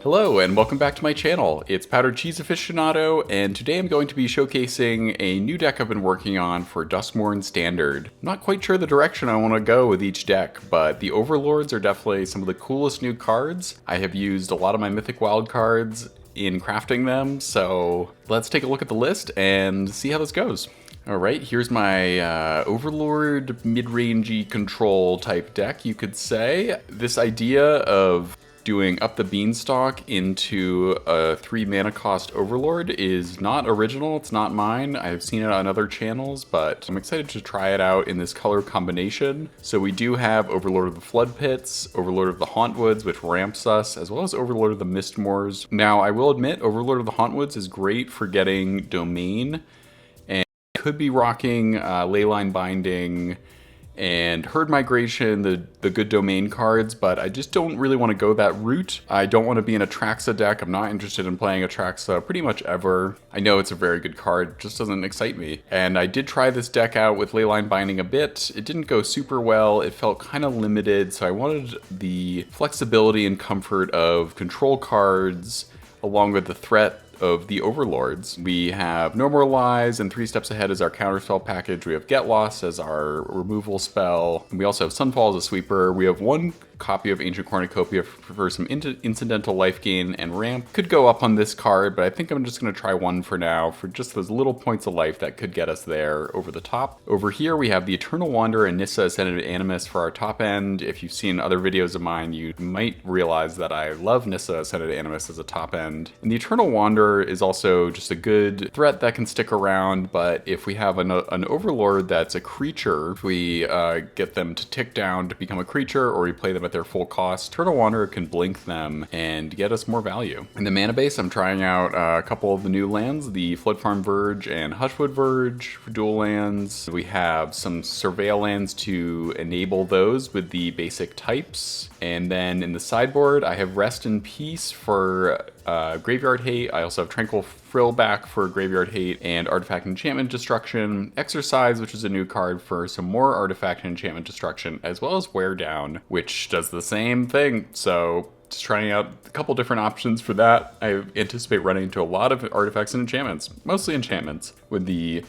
Hello and welcome back to my channel. It's Powdered Cheese Aficionado, and today I'm going to be showcasing a new deck I've been working on for Duskmourn Standard. I'm not quite sure the direction I want to go with each deck, but the Overlords are definitely some of the coolest new cards. I have used a lot of my Mythic Wild cards in crafting them, so let's take a look at the list and see how this goes. Alright, here's my Overlord mid-rangey control type deck, you could say. This idea of doing up the Beanstalk into a 3 mana cost Overlord is not original, it's not mine. I've seen it on other channels, but I'm excited to try it out in this color combination. So we do have Overlord of the Flood Pits, Overlord of the Hauntwoods, which ramps us, as well as Overlord of the Mistmoors. Now, I will admit, Overlord of the Hauntwoods is great for getting Domain, and could be rocking Leyline Binding and Herd Migration, the good domain cards, but I just don't really want to go that route. I don't want to be in a Traxa deck. I'm not interested in playing a Traxa pretty much ever. I know it's a very good card, it just doesn't excite me. And I did try this deck out with Leyline Binding a bit. It didn't go super well. It felt kind of limited, so I wanted the flexibility and comfort of control cards along with the threat of the Overlords. We have No More Lies, and 3 Steps Ahead as our counterspell package. We have Get Lost as our removal spell. And we also have Sunfall as a sweeper. We have 1 copy of Ancient Cornucopia for some incidental life gain and ramp. Could go up on this card, but I think I'm just going to try 1 for now for just those little points of life that could get us there over the top. Over here we have the Eternal Wanderer and Nissa Ascended Animus for our top end. If you've seen other videos of mine, you might realize that I love Nissa Ascended Animus as a top end. And the Eternal Wanderer is also just a good threat that can stick around, but if we have an Overlord that's a creature, if we get them to tick down to become a creature, or we play them at their full cost, Eternal Wanderer can blink them and get us more value. In the mana base, I'm trying out a couple of the new lands, the Flood Farm Verge and Hushwood Verge for dual lands. We have some Surveil lands to enable those with the basic types. And then in the sideboard, I have Rest in Peace for Graveyard Hate. I also have Tranquil Frillback for Graveyard Hate and Artifact Enchantment Destruction. Exercise, which is a new card for some more Artifact Enchantment Destruction, as well as Wear Down, which does the same thing. So just trying out a couple different options for that. I anticipate running into a lot of artifacts and enchantments, mostly enchantments, with the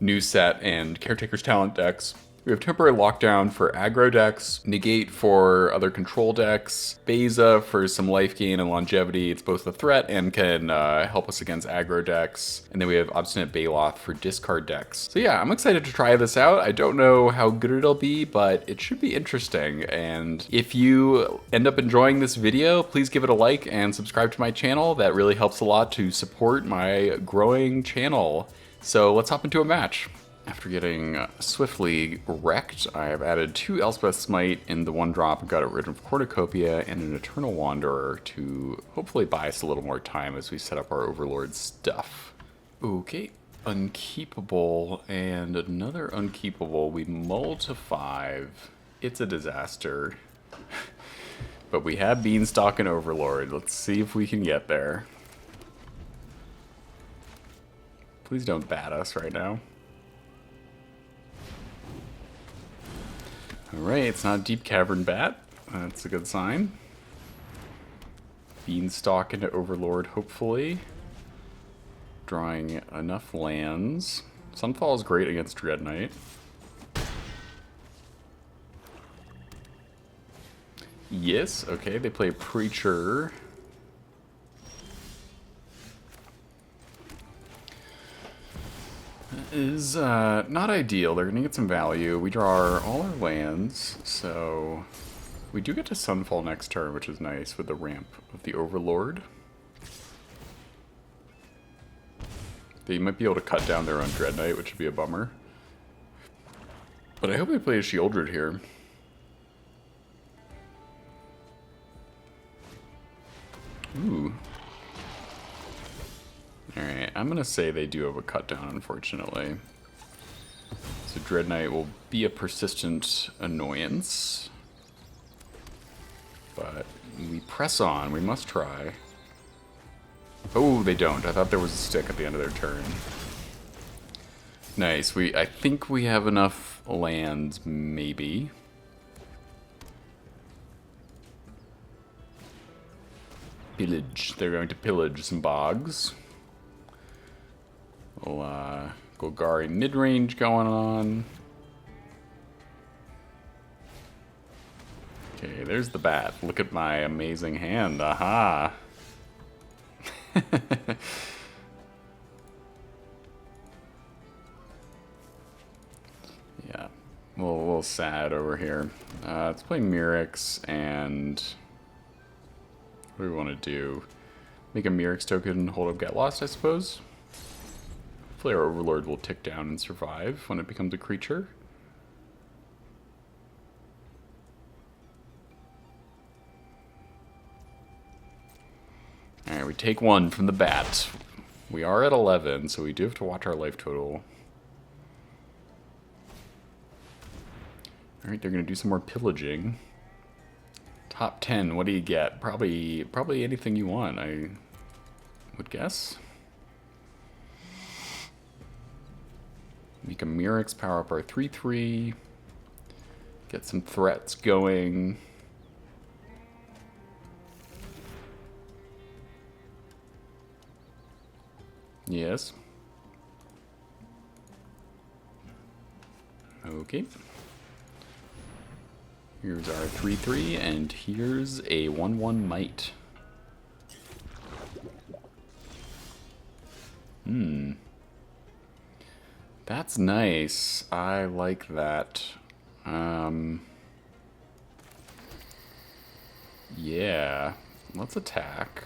new set and Caretaker's Talent decks. We have Temporary Lockdown for aggro decks, Negate for other control decks, Beza for some life gain and longevity. It's both a threat and can help us against aggro decks. And then we have Obstinate Baloth for discard decks. So yeah, I'm excited to try this out. I don't know how good it'll be, but it should be interesting. And if you end up enjoying this video, please give it a like and subscribe to my channel. That really helps a lot to support my growing channel. So let's hop into a match. After getting swiftly wrecked, I have added 2 Elspeth Smite in the 1-drop and got rid of Cornucopia and an Eternal Wanderer to hopefully buy us a little more time as we set up our Overlord stuff. Okay, Unkeepable and another Unkeepable. We mull to 5. It's a disaster. But we have Beanstalk and Overlord. Let's see if we can get there. Please don't bat us right now. Alright, it's not Deep Cavern Bat. That's a good sign. Beanstalk into Overlord, hopefully. Drawing enough lands. Sunfall is great against Dread Knight. Yes, okay, they play Preacher. Is not ideal. They're gonna get some value. We draw all our lands, so we do get to Sunfall next turn, which is nice with the ramp of the Overlord. They might be able to cut down their own Dread Knight, which would be a bummer. But I hope they play a Shieldred here. Ooh. Alright, I'm gonna say they do have a cut down, unfortunately. So Dread Knight will be a persistent annoyance. But we press on, we must try. Oh, they don't. I thought there was a stick at the end of their turn. Nice. I think we have enough lands, maybe. Pillage. They're going to pillage some bogs. Little Golgari mid-range going on. Okay, there's the bat. Look at my amazing hand. Aha! Yeah, a little sad over here. Let's play Mirrex, and what do we want to do? Make a Mirrex token, hold up, get lost, I suppose. Hopefully our Overlord will tick down and survive when it becomes a creature. Alright, we take one from the bat. We are at 11, so we do have to watch our life total. Alright, they're going to do some more pillaging. Top 10, what do you get? Probably anything you want, I would guess. Make a Mirrex, power up our 3/3. Get some threats going. Yes. Okay. Here's our 3/3, and here's a 1/1 might. That's nice. I like that. Yeah. Let's attack.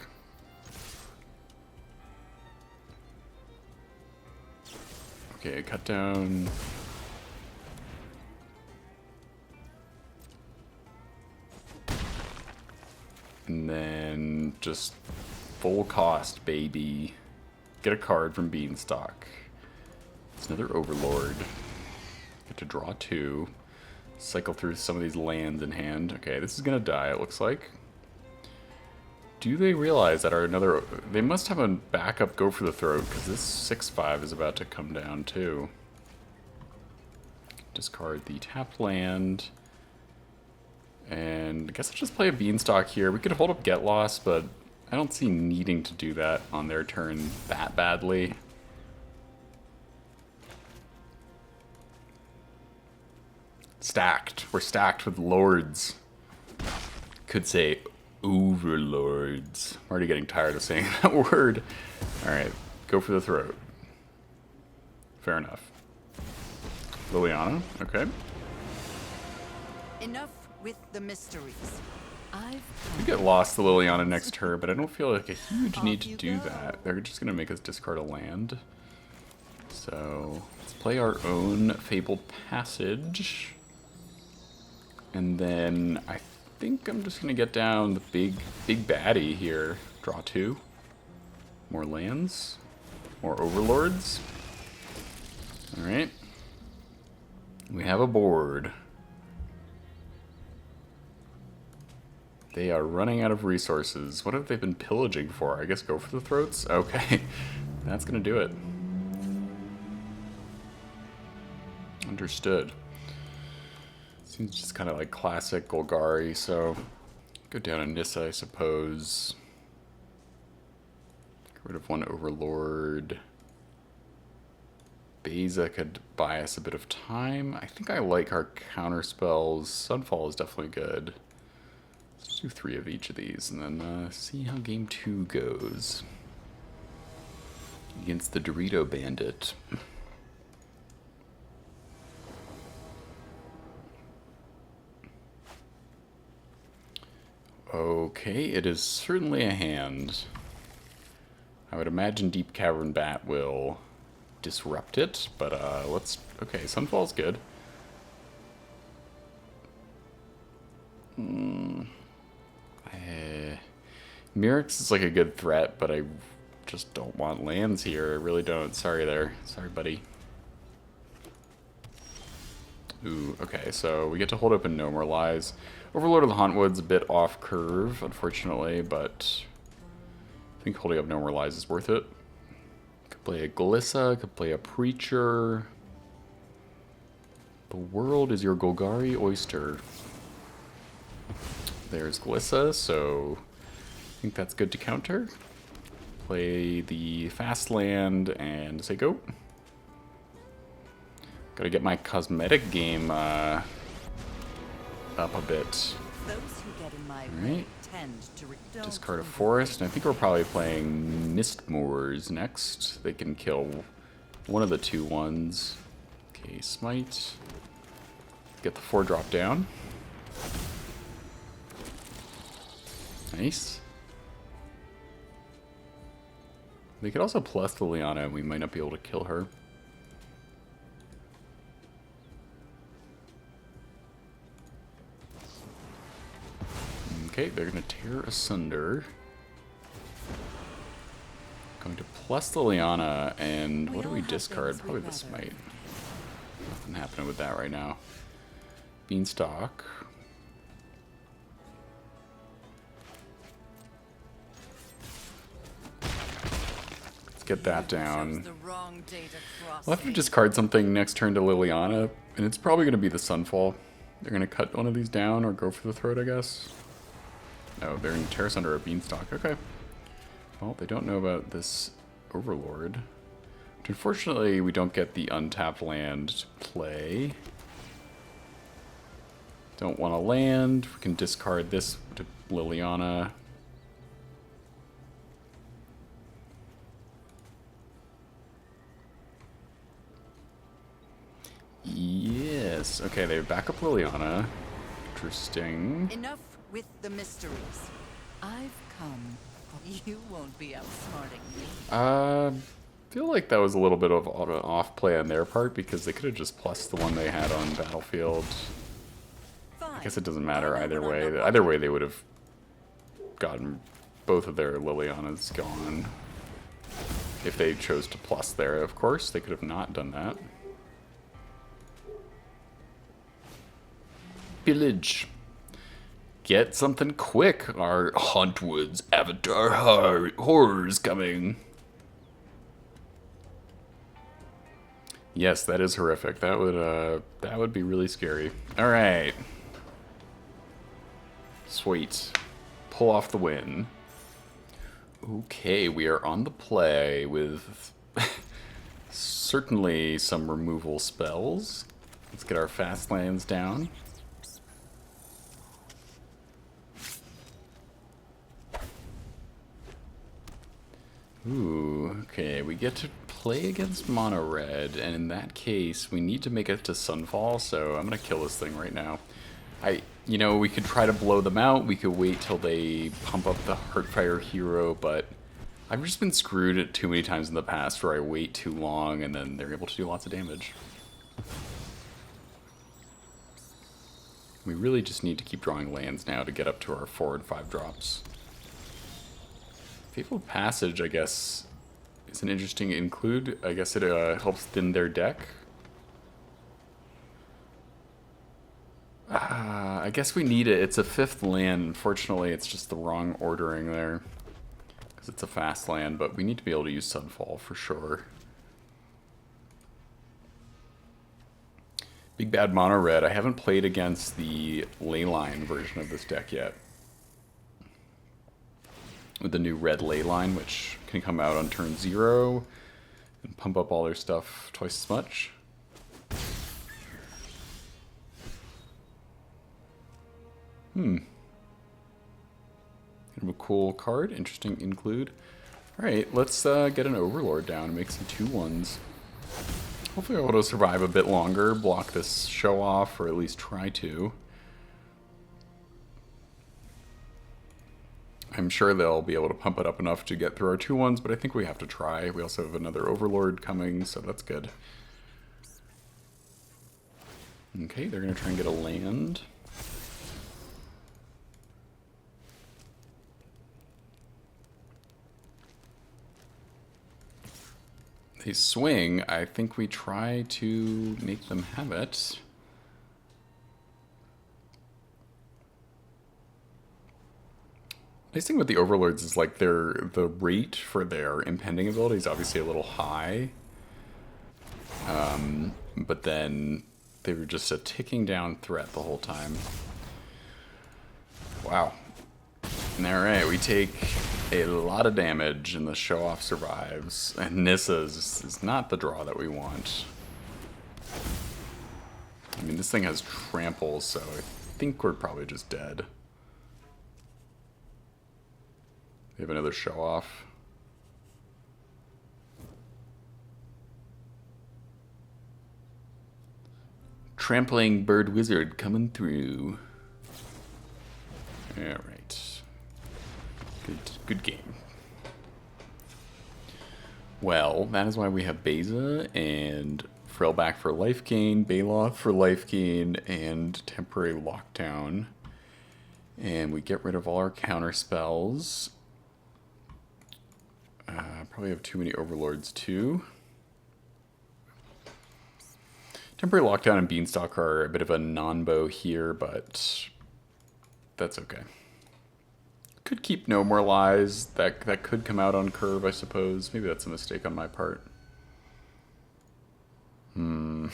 Okay, cut down. And then just full cost, baby. Get a card from Beanstalk. It's another Overlord. Get to draw 2. Cycle through some of these lands in hand. Okay, this is gonna die, it looks like. Do they realize that our another... They must have a backup go for the throat, because this 6/5 is about to come down, too. Discard the tapped land. And I guess I'll just play a Beanstalk here. We could hold up Get Lost, but I don't see needing to do that on their turn that badly. Stacked. We're stacked with lords. Could say overlords. I'm already getting tired of saying that word. Alright, go for the throat. Fair enough. Liliana, okay. Enough with the mysteries. We get lost to Liliana next turn, but I don't feel like a huge need to do that. They're just going to make us discard a land. So, let's play our own Fabled Passage. And then I think I'm just going to get down the big baddie here. Draw 2. More lands. More Overlords. Alright. We have a board. They are running out of resources. What have they been pillaging for? I guess go for the throats? Okay. That's going to do it. Understood. Seems just kind of like classic Golgari, so go down on Nissa, I suppose. Get rid of one Overlord. Beza could buy us a bit of time. I think I like our counter spells. Sunfall is definitely good. Let's do 3 of each of these and then see how game 2 goes. Against the Dorito Bandit. Okay, it is certainly a hand. I would imagine Deep Cavern Bat will disrupt it, but let's... Okay, Sunfall's good. Mirrex is like a good threat, but I just don't want lands here. I really don't. Sorry there. Sorry, buddy. Ooh, okay, so we get to hold open No More Lies. Overlord of the Hauntwood's a bit off curve, unfortunately, but I think holding up No More Lies is worth it. Could play a Glissa, could play a Preacher. The world is your Golgari oyster. There's Glissa, so think that's good to counter. Play the fast land and say go. Gotta get my cosmetic game up a bit. Those who get in my Alright. way tend to Discard a forest, and I think we're probably playing Mistmoors next. They can kill one of the 2/1s. Okay, smite. Get the 4-drop down. Nice. They could also plus the Liliana, and we might not be able to kill her. Okay, they're going to tear asunder. Going to plus the Liliana, and what do we discard? Probably the smite. Nothing happening with that right now. Beanstalk. Let's get that down. We'll have to discard something next turn to Liliana, and it's probably going to be the Sunfall. They're going to cut one of these down or go for the throat, I guess. No, they're going to tear us under a Beanstalk. Okay. Well, they don't know about this Overlord. But unfortunately, we don't get the untapped land to play. Don't want to land. We can discard this to Liliana. Yes. Okay, they back up Liliana. Interesting. Enough with the mysteries. I've come. You won't be outsmarting me. Feel like that was a little bit of off play on their part because they could have just plussed the one they had on battlefield. I guess it doesn't matter either way. Either way, they would have gotten both of their Lilianas gone. If they chose to plus there, of course. They could have not done that. Pillage. Get something quick. Our Huntwood's Avatar horror's coming. Yes, that is horrific. That would be really scary. All right. Sweet. Pull off the win. Okay, we are on the play with certainly some removal spells. Let's get our fast lands down. Ooh, okay, we get to play against mono red, and in that case, we need to make it to Sunfall, so I'm gonna kill this thing right now. You know, we could try to blow them out, we could wait till they pump up the Heartfire hero, but I've just been screwed too many times in the past where I wait too long and then they're able to do lots of damage. We really just need to keep drawing lands now to get up to our 4 and 5 drops. Faithful Passage, I guess, is an interesting include. I guess it helps thin their deck. I guess we need it. It's a 5th land. Unfortunately, it's just the wrong ordering there. Because it's a fast land, but we need to be able to use Sunfall for sure. Big Bad Mono Red. I haven't played against the Leyline version of this deck yet. With the new red Leyline, which can come out on turn 0 and pump up all their stuff twice as much. Kind of a cool card. Interesting include. Alright, let's get an Overlord down and make some 2/1s. Hopefully I'll be able to survive a bit longer, block this show off, or at least try to. I'm sure they'll be able to pump it up enough to get through our 2/1s, but I think we have to try. We also have another Overlord coming, so that's good. Okay, they're going to try and get a land. They swing. I think we try to make them have it. Nice thing with the Overlords is like the rate for their impending ability is obviously a little high. But then they were just a ticking down threat the whole time. Wow. Alright, we take a lot of damage and the show-off survives. And Nissa's is not the draw that we want. I mean, this thing has trample, so I think we're probably just dead. We have another show-off. Trampling Bird Wizard coming through. Alright. Good game. Well, that is why we have Beza and Frillback for life gain, Baloth for life gain, and temporary lockdown. And we get rid of all our counter spells. Probably have too many overlords too. Temporary lockdown and Beanstalk are a bit of a non-bow here, but that's okay. Could keep No More Lies. That could come out on curve, I suppose. Maybe that's a mistake on my part. Not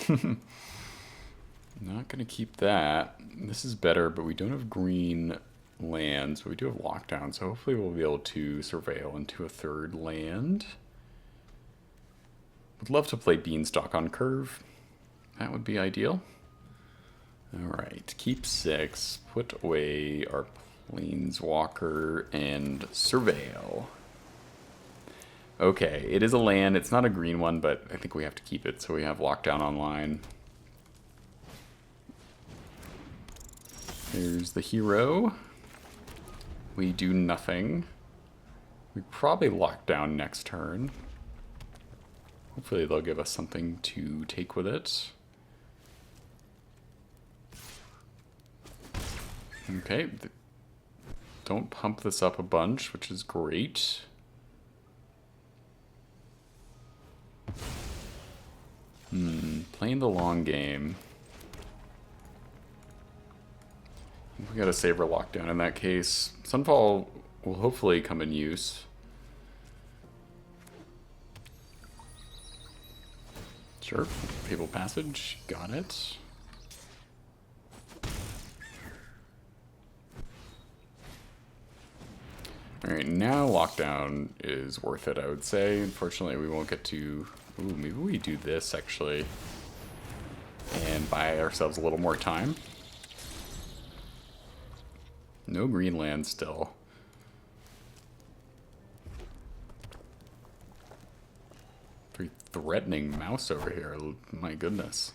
gonna keep that. This is better, but we don't have green lands, but we do have lockdown, so hopefully we'll be able to surveil into a third land. Would love to play Beanstalk on curve. That would be ideal. Alright, keep 6. Put away our Planeswalker and surveil. Okay, it is a land. It's not a green one, but I think we have to keep it, so we have lockdown online. There's the hero. We do nothing. We probably lock down next turn. Hopefully they'll give us something to take with it. Okay. Don't pump this up a bunch, which is great. Playing the long game. We gotta save our lockdown in that case. Sunfall will hopefully come in use. Sure, Papal Passage, got it. Alright, now lockdown is worth it, I would say. Unfortunately, we won't get to... Ooh, maybe we do this, actually. And buy ourselves a little more time. No green land still. Very threatening mouse over here. My goodness.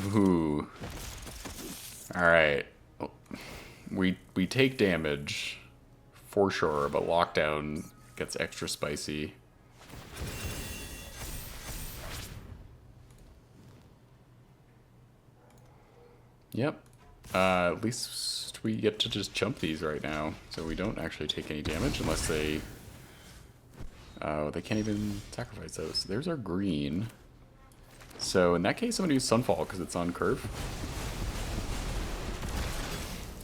Ooh. Alright. We take damage for sure, but lockdown gets extra spicy. Yep. At least we get to just jump these right now, so we don't actually take any damage unless they... Oh, they can't even sacrifice those. There's our green. So in that case, I'm going to use Sunfall because it's on curve.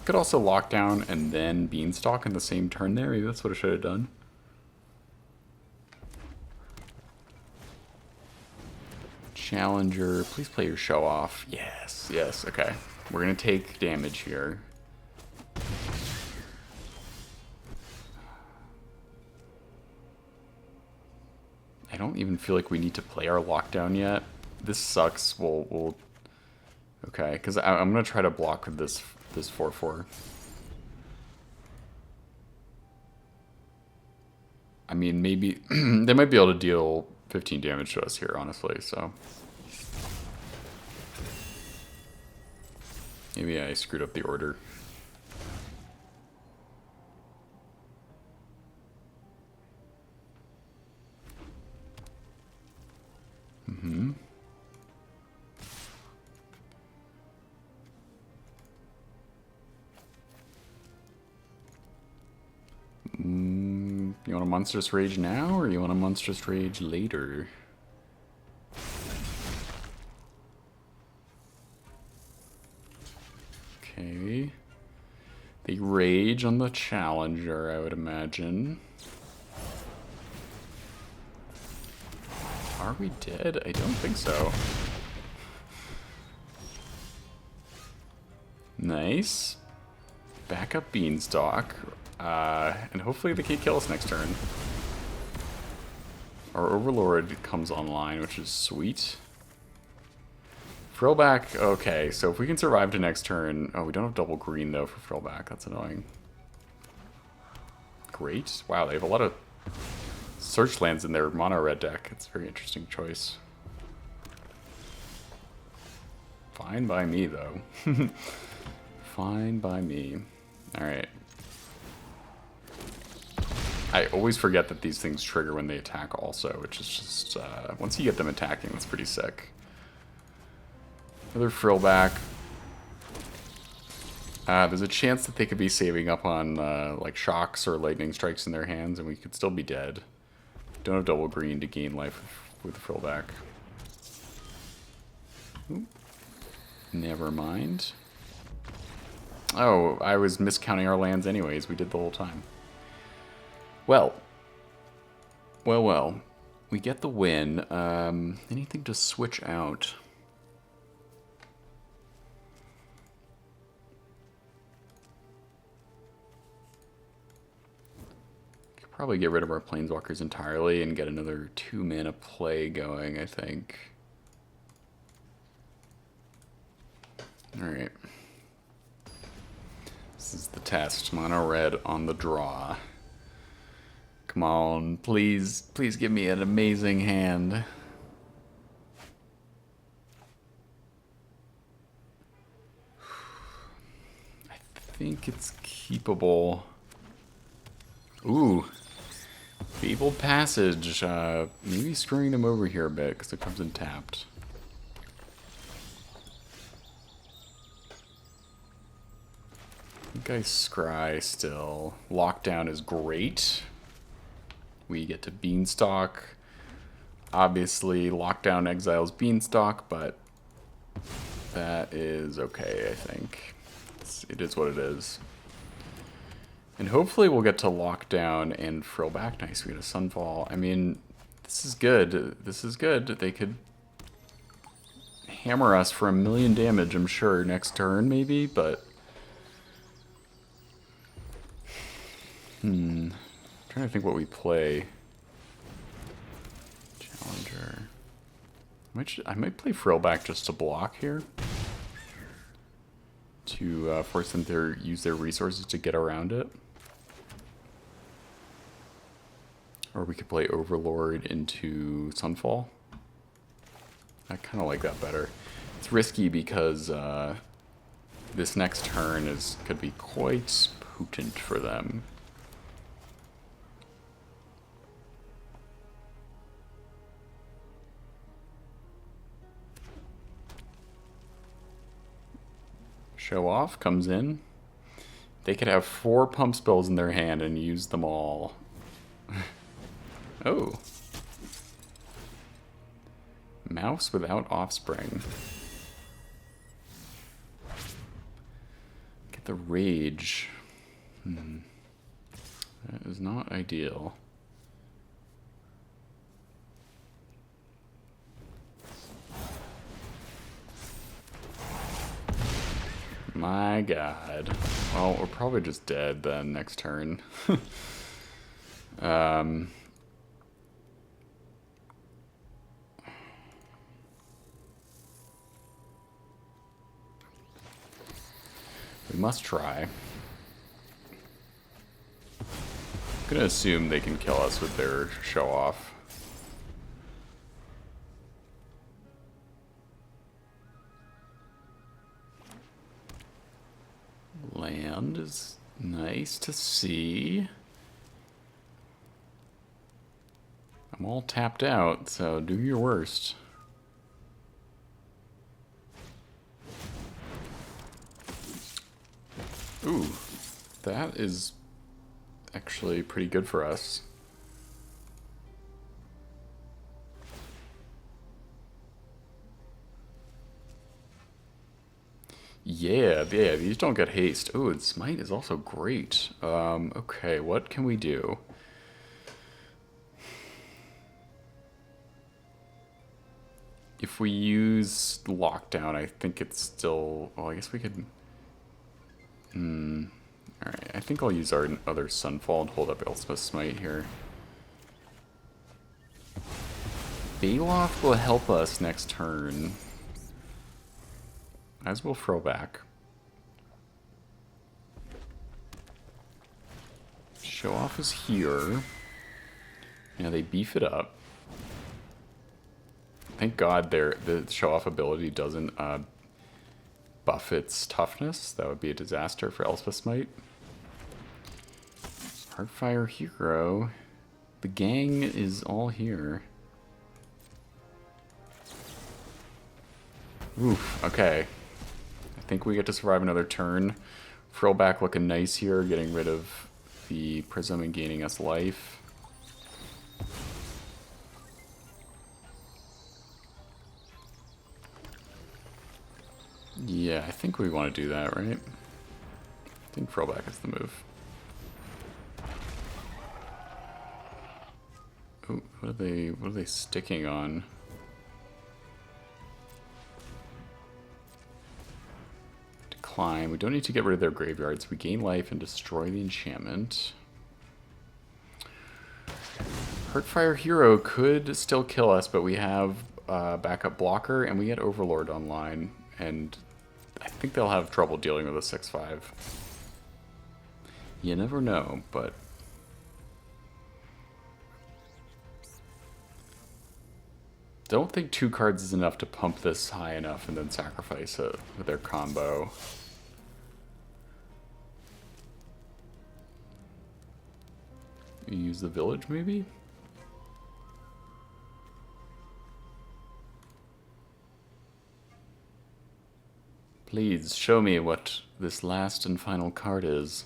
Could also lock down and then Beanstalk in the same turn there. Maybe that's what I should have done. Challenger, please play your show off. Yes, yes, okay. We're going to take damage here. I don't even feel like we need to play our lockdown yet. This sucks. We'll okay, because I'm going to try to block with this 4/4. I mean, maybe they might be able to deal 15 damage to us here, honestly, so... Maybe I screwed up the order. You want a Monstrous Rage now, or you want a Monstrous Rage later? Okay. They rage on the Challenger, I would imagine. Are we dead? I don't think so. Nice. back up Beanstalk. And hopefully they can't kill us next turn. Our Overlord comes online, which is sweet. Frillback, okay, so if we can survive to next turn... Oh, we don't have double green, though, for Frillback. That's annoying. Great. Wow, they have a lot of search lands in their mono-red deck. It's a very interesting choice. Fine by me, though. Fine by me. Alright. I always forget that these things trigger when they attack also, which is just... once you get them attacking, that's pretty sick. Another Frillback. There's a chance that they could be saving up on like shocks or lightning strikes in their hands, and we could still be dead. Don't have double green to gain life with the Frillback. Ooh. Never mind. Oh, I was miscounting our lands anyways. We did the whole time. Well. Well. We get the win. Anything to switch out? Probably get rid of our Planeswalkers entirely and get another 2-mana play going, I think. Alright. This is the test. Mono red on the draw. Come on, please, please give me an amazing hand. I think it's keepable. Ooh. Fabled Passage, maybe screwing them over here a bit because it comes in tapped. I think I scry still. Lockdown is great. We get to Beanstalk. Obviously, Lockdown exiles Beanstalk, but that is okay, I think. It is what it is. And hopefully we'll get to Lockdown and Frillback. Nice, we get a Sunfall. I mean, this is good. This is good. They could hammer us for 1,000,000 damage, I'm sure, next turn maybe, but... I'm trying to think what we play. Challenger. I might play Frillback just to block here. To force them to use their resources to get around it. Or we could play Overlord into Sunfall. I kind of like that better. It's risky because this next turn could be quite potent for them. Show Off comes in. They could have 4 pump spells in their hand and use them all. Oh. Mouse without offspring. Get the Rage. That is not ideal. My god. Well, we're probably just dead then next turn. We must try. I'm gonna assume they can kill us with their Show Off. Land is nice to see. I'm all tapped out, so do your worst. Ooh, that is actually pretty good for us. Yeah, these don't get haste. Ooh, and Smite is also great. Okay, what can we do? If we use Lockdown, I think it's still... Well, I guess we could... think I'll use our other Sunfall and hold up Elspeth's Smite here. Baloth will help us next turn. As will Throwback. Show Off is here. Now they beef it up. Thank God the Show Off ability doesn't buff its toughness. That would be a disaster for Elspeth's Smite. Heartfire Hero. The gang is all here. Oof, okay. I think we get to survive another turn. Frillback looking nice here, getting rid of the Prism and gaining us life. Yeah, I think we want to do that, right? I think Frillback is the move. Oh, what are they sticking on? Decline. We don't need to get rid of their graveyards. We gain life and destroy the enchantment. Heartfire Hero could still kill us, but we have backup blocker and we get Overlord online, and I think they'll have trouble dealing with a 6/5. You never know, but don't think 2 cards is enough to pump this high enough and then sacrifice it with their combo. You use the village, maybe? Please show me what this last and final card is.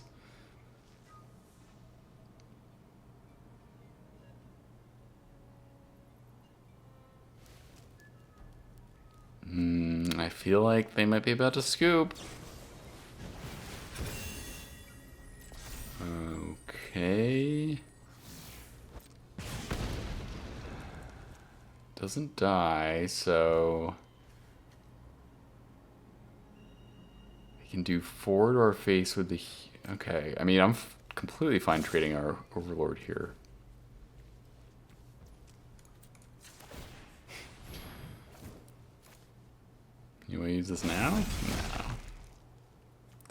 I feel like they might be about to scoop. Okay. Doesn't die, so we can do forward or face with the... Okay, I mean, I'm completely fine trading our Overlord here. You want to use this now?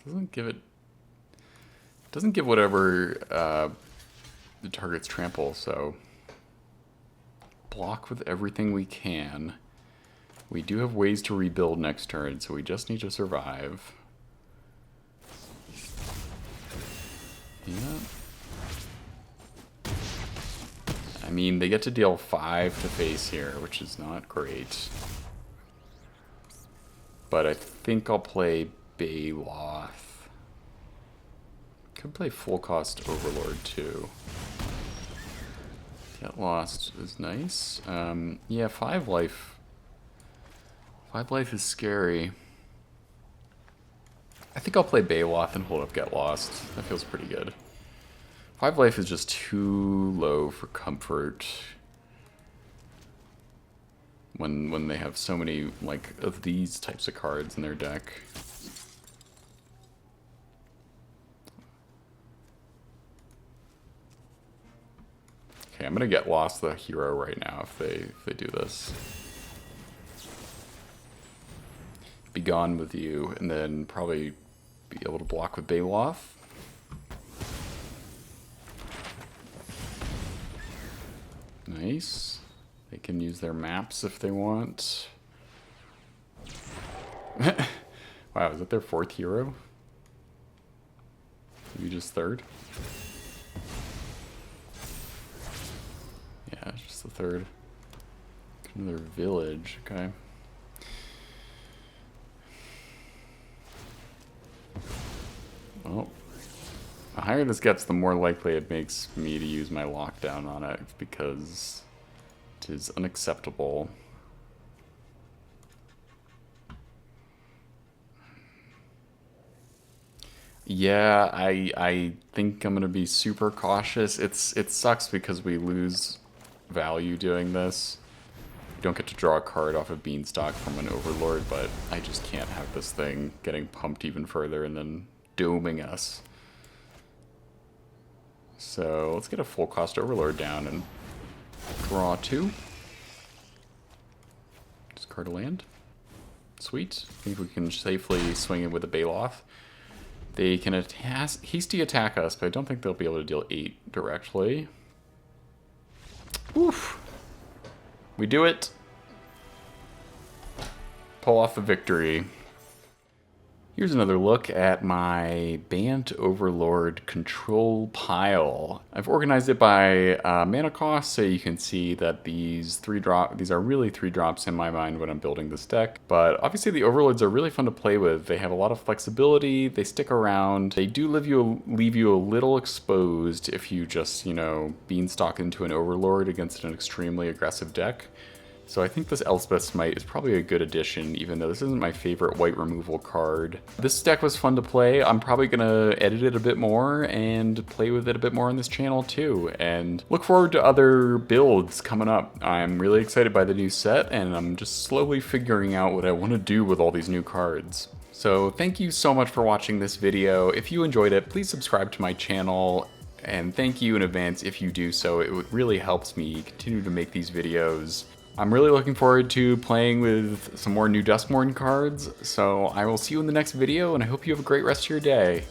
No. Doesn't give whatever the target's trample, so block with everything we can. We do have ways to rebuild next turn, so we just need to survive. Yeah. I mean, they get to deal 5 to face here, which is not great. But I think I'll play Baloth. Could play full cost Overlord too. Get Lost is nice. Yeah, 5 life. 5 life is scary. I think I'll play Baloth and hold up Get Lost. That feels pretty good. 5 life is just too low for comfort. When they have so many, like, of these types of cards in their deck. Okay, I'm gonna Get Lost the hero right now if they do this. Be gone with you, and then probably be able to block with Baloth. Nice. They can use their maps if they want. Wow, is that their 4th hero? Maybe just 3rd? Yeah, it's just the 3rd. Another village, okay. Well, the higher this gets, the more likely it makes me to use my lockdown on it, because it is unacceptable. Yeah, I think I'm gonna be super cautious. It sucks because we lose value doing this. We don't get to draw a card off of Beanstalk from an Overlord, but I just can't have this thing getting pumped even further and then doming us. So let's get a full cost Overlord down and draw 2. Discard a land. Sweet. I think we can safely swing in with a Baloth. They can hasty attack us, but I don't think they'll be able to deal 8 directly. Oof. We do it. Pull off the victory. Here's another look at my BANT Overlord control pile. I've organized it by mana cost, so you can see that these are really 3 drops in my mind when I'm building this deck. But obviously the Overlords are really fun to play with. They have a lot of flexibility, they stick around, they do leave you a little exposed if you just, you know, Beanstalk into an Overlord against an extremely aggressive deck. So I think this Elspeth's Smite is probably a good addition, even though this isn't my favorite white removal card. This deck was fun to play. I'm probably gonna edit it a bit more and play with it a bit more on this channel too, and look forward to other builds coming up. I'm really excited by the new set, and I'm just slowly figuring out what I want to do with all these new cards. So thank you so much for watching this video. If you enjoyed it, please subscribe to my channel, and thank you in advance if you do so. It really helps me continue to make these videos. I'm really looking forward to playing with some more new Duskmourn cards, so I will see you in the next video, and I hope you have a great rest of your day.